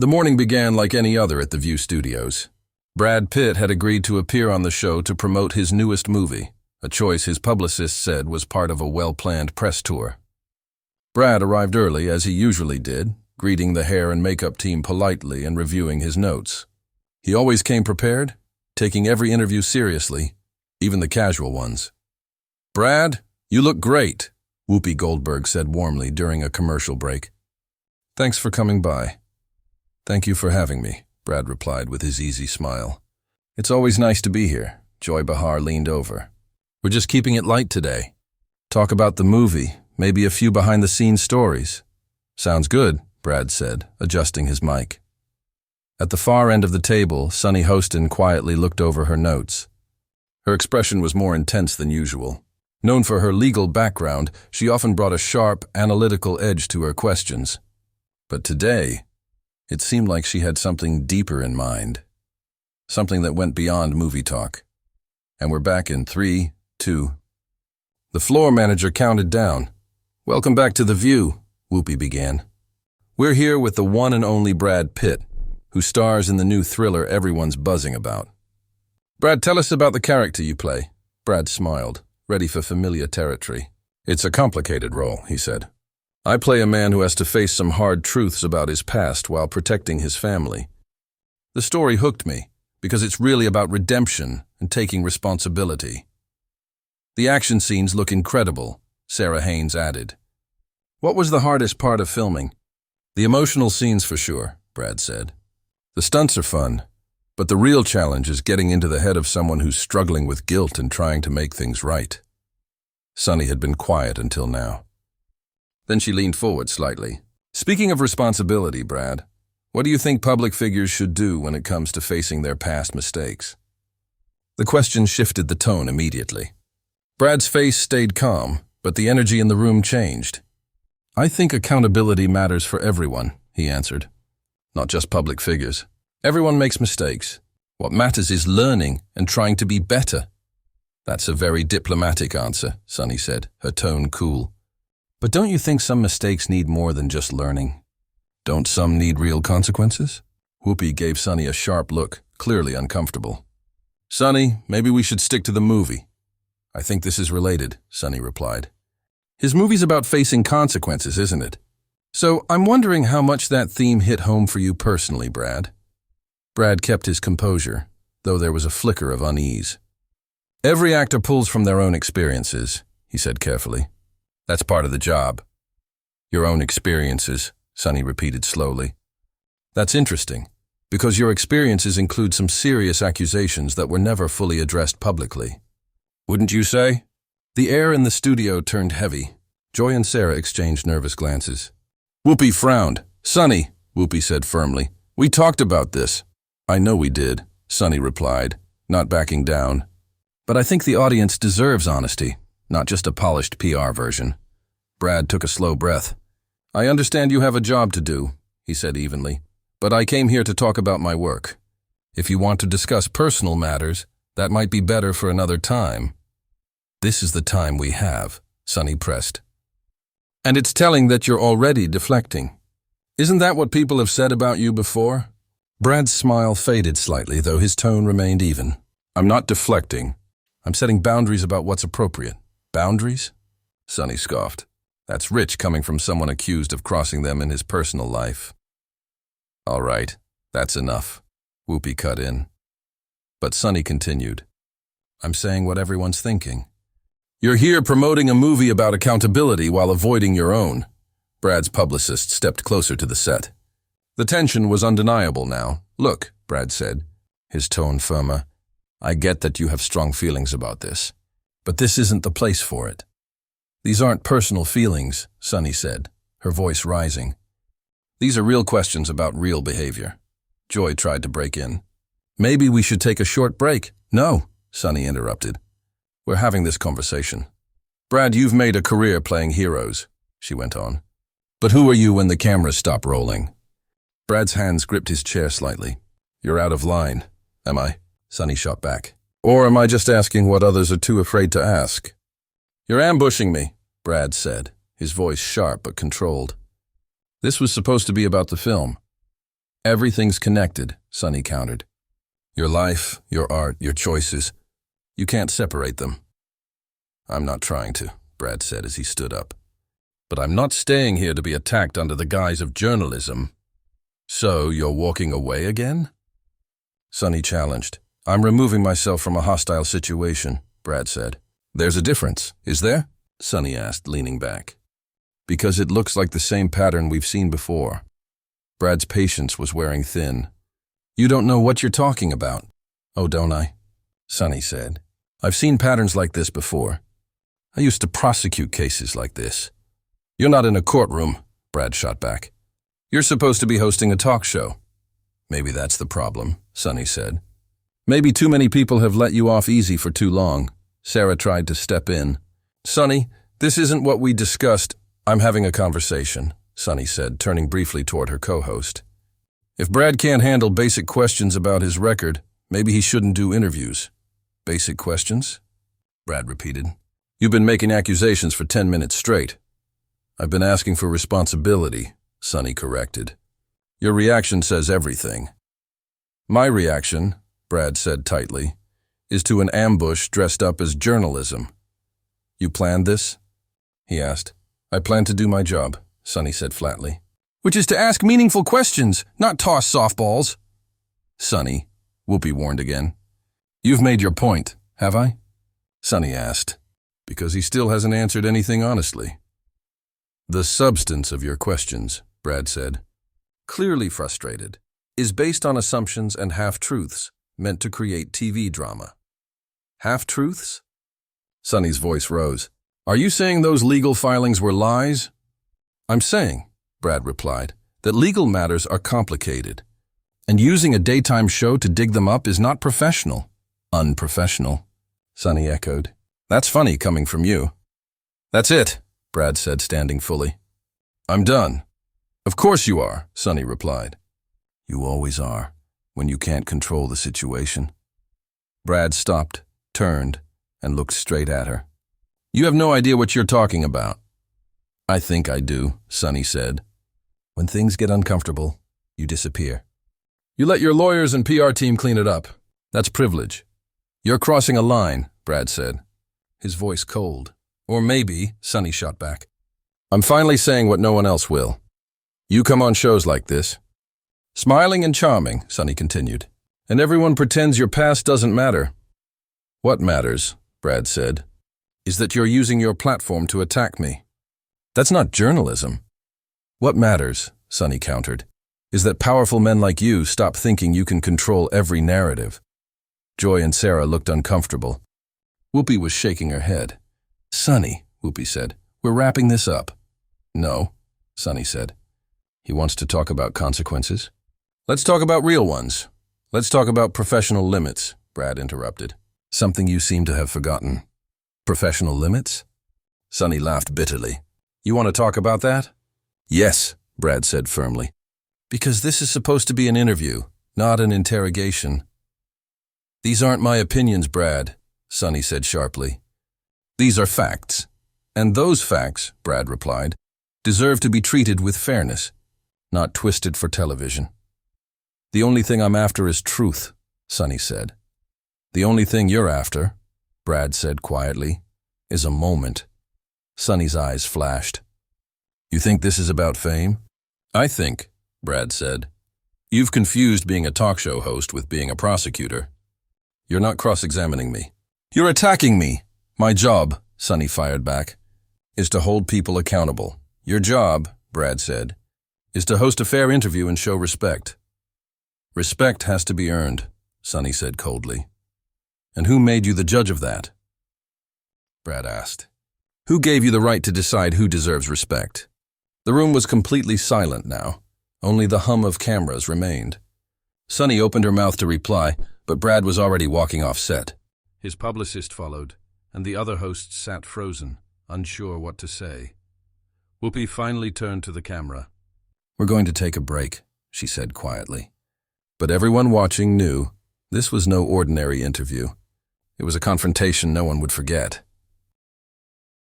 The morning began like any other at the View Studios. Brad Pitt had agreed to appear on the show to promote his newest movie, a choice his publicist said was part of a well-planned press tour. Brad arrived early, as he usually did, greeting the hair and makeup team politely and reviewing his notes. He always came prepared, taking every interview seriously, even the casual ones. "Brad, you look great," Whoopi Goldberg said warmly during a commercial break. "Thanks for coming by." "Thank you for having me," Brad replied with his easy smile. "It's always nice to be here." Joy Behar leaned over. "We're just keeping it light today. Talk about the movie, maybe a few behind-the-scenes stories." "Sounds good," Brad said, adjusting his mic. At the far end of the table, Sunny Hostin quietly looked over her notes. Her expression was more intense than usual. Known for her legal background, she often brought a sharp, analytical edge to her questions. But today, it seemed like she had something deeper in mind. Something that went beyond movie talk. And we're back in 3, 2. The floor manager counted down. "Welcome back to The View," Whoopi began. "We're here with the one and only Brad Pitt, who stars in the new thriller everyone's buzzing about." "Brad, tell us about the character you play." Brad smiled, ready for familiar territory. "It's a complicated role," he said. "I play a man who has to face some hard truths about his past while protecting his family. The story hooked me, because it's really about redemption and taking responsibility." "The action scenes look incredible," Sarah Haynes added. "What was the hardest part of filming?" "The emotional scenes for sure," Brad said. "The stunts are fun, but the real challenge is getting into the head of someone who's struggling with guilt and trying to make things right." Sunny had been quiet until now. Then she leaned forward slightly. "Speaking of responsibility, Brad, what do you think public figures should do when it comes to facing their past mistakes?" The question shifted the tone immediately. Brad's face stayed calm, but the energy in the room changed. "I think accountability matters for everyone," he answered. "Not just public figures. Everyone makes mistakes. What matters is learning and trying to be better." "That's a very diplomatic answer," Sunny said, her tone cool. "But don't you think some mistakes need more than just learning? Don't some need real consequences?" Whoopi gave Sunny a sharp look, clearly uncomfortable. "Sunny, maybe we should stick to the movie." "I think this is related," Sunny replied. "His movie's about facing consequences, isn't it? So I'm wondering how much that theme hit home for you personally, Brad." Brad kept his composure, though there was a flicker of unease. "Every actor pulls from their own experiences," he said carefully. "That's part of the job." "Your own experiences," Sunny repeated slowly. "That's interesting, because your experiences include some serious accusations that were never fully addressed publicly. Wouldn't you say?" The air in the studio turned heavy. Joy and Sarah exchanged nervous glances. Whoopi frowned. "Sunny," Whoopi said firmly, "we talked about this." "I know we did," Sunny replied, not backing down. "But I think the audience deserves honesty, not just a polished PR version." Brad took a slow breath. "I understand you have a job to do," he said evenly, "but I came here to talk about my work. If you want to discuss personal matters, that might be better for another time." "This is the time we have," Sunny pressed. "And it's telling that you're already deflecting. Isn't that what people have said about you before?" Brad's smile faded slightly, though his tone remained even. "I'm not deflecting. I'm setting boundaries about what's appropriate." "Boundaries?" Sunny scoffed. "That's rich coming from someone accused of crossing them in his personal life." "All right, that's enough," Whoopi cut in. But Sunny continued. "I'm saying what everyone's thinking. You're here promoting a movie about accountability while avoiding your own." Brad's publicist stepped closer to the set. The tension was undeniable now. "Look," Brad said, his tone firmer, "I get that you have strong feelings about this, but this isn't the place for it." "These aren't personal feelings," Sunny said, her voice rising. "These are real questions about real behavior." Joy tried to break in. "Maybe we should take a short break." "No," Sunny interrupted. "We're having this conversation. Brad, you've made a career playing heroes," she went on. "But who are you when the cameras stop rolling?" Brad's hands gripped his chair slightly. "You're out of line." "Am I?" Sunny shot back. "Or am I just asking what others are too afraid to ask?" "You're ambushing me," Brad said, his voice sharp but controlled. "This was supposed to be about the film." Everything's connected, Sunny countered. Your life, your art, your choices. You can't separate them. I'm not trying to, Brad said as he stood up. But I'm not staying here to be attacked under the guise of journalism. So you're walking away again? Sunny challenged. I'm removing myself from a hostile situation, Brad said. There's a difference, is there? Sunny asked, leaning back. Because it looks like the same pattern we've seen before. Brad's patience was wearing thin. You don't know what you're talking about. Oh, don't I? Sunny said. I've seen patterns like this before. I used to prosecute cases like this. You're not in a courtroom, Brad shot back. You're supposed to be hosting a talk show. Maybe that's the problem, Sunny said. Maybe too many people have let you off easy for too long. Sarah tried to step in. Sunny, this isn't what we discussed. I'm having a conversation, Sunny said, turning briefly toward her co-host. If Brad can't handle basic questions about his record, maybe he shouldn't do interviews. Basic questions? Brad repeated. You've been making accusations for 10 minutes straight. I've been asking for responsibility, Sunny corrected. Your reaction says everything. My reaction, Brad said tightly, is to an ambush dressed up as journalism. You planned this? He asked. I plan to do my job, Sunny said flatly. Which is to ask meaningful questions, not toss softballs. Sunny, Whoopi warned again. You've made your point, have I? Sunny asked, because he still hasn't answered anything honestly. The substance of your questions, Brad said, clearly frustrated, is based on assumptions and half-truths meant to create TV drama. Half-truths? Sunny's voice rose. Are you saying those legal filings were lies? I'm saying, Brad replied, that legal matters are complicated, and using a daytime show to dig them up is not professional. Unprofessional, Sunny echoed. That's funny coming from you. That's it, Brad said, standing fully. I'm done. Of course you are, Sunny replied. You always are, when you can't control the situation. Brad stopped, turned, and looked straight at her. You have no idea what you're talking about. I think I do, Sunny said. When things get uncomfortable, you disappear. You let your lawyers and PR team clean it up. That's privilege. You're crossing a line, Brad said, his voice cold. Or maybe, Sunny shot back. I'm finally saying what no one else will. You come on shows like this. Smiling and charming, Sunny continued. And everyone pretends your past doesn't matter. What matters, Brad said, is that you're using your platform to attack me. That's not journalism. What matters, Sunny countered, is that powerful men like you stop thinking you can control every narrative. Joy and Sarah looked uncomfortable. Whoopi was shaking her head. Sunny, Whoopi said, we're wrapping this up. No, Sunny said. He wants to talk about consequences? Let's talk about real ones. Let's talk about professional limits, Brad interrupted. Something you seem to have forgotten. Professional limits? Sunny laughed bitterly. You want to talk about that? Yes, Brad said firmly. Because this is supposed to be an interview, not an interrogation. These aren't my opinions, Brad, Sunny said sharply. These are facts. And those facts, Brad replied, deserve to be treated with fairness, not twisted for television. The only thing I'm after is truth, Sunny said. The only thing you're after, Brad said quietly, is a moment. Sunny's eyes flashed. You think this is about fame? I think, Brad said. You've confused being a talk show host with being a prosecutor. You're not cross-examining me. You're attacking me. My job, Sunny fired back, is to hold people accountable. Your job, Brad said, is to host a fair interview and show respect. Respect has to be earned, Sunny said coldly. And who made you the judge of that? Brad asked. Who gave you the right to decide who deserves respect? The room was completely silent now. Only the hum of cameras remained. Sunny opened her mouth to reply, but Brad was already walking off set. His publicist followed, and the other hosts sat frozen, unsure what to say. Whoopi finally turned to the camera. We're going to take a break, she said quietly. But everyone watching knew this was no ordinary interview. It was a confrontation no one would forget.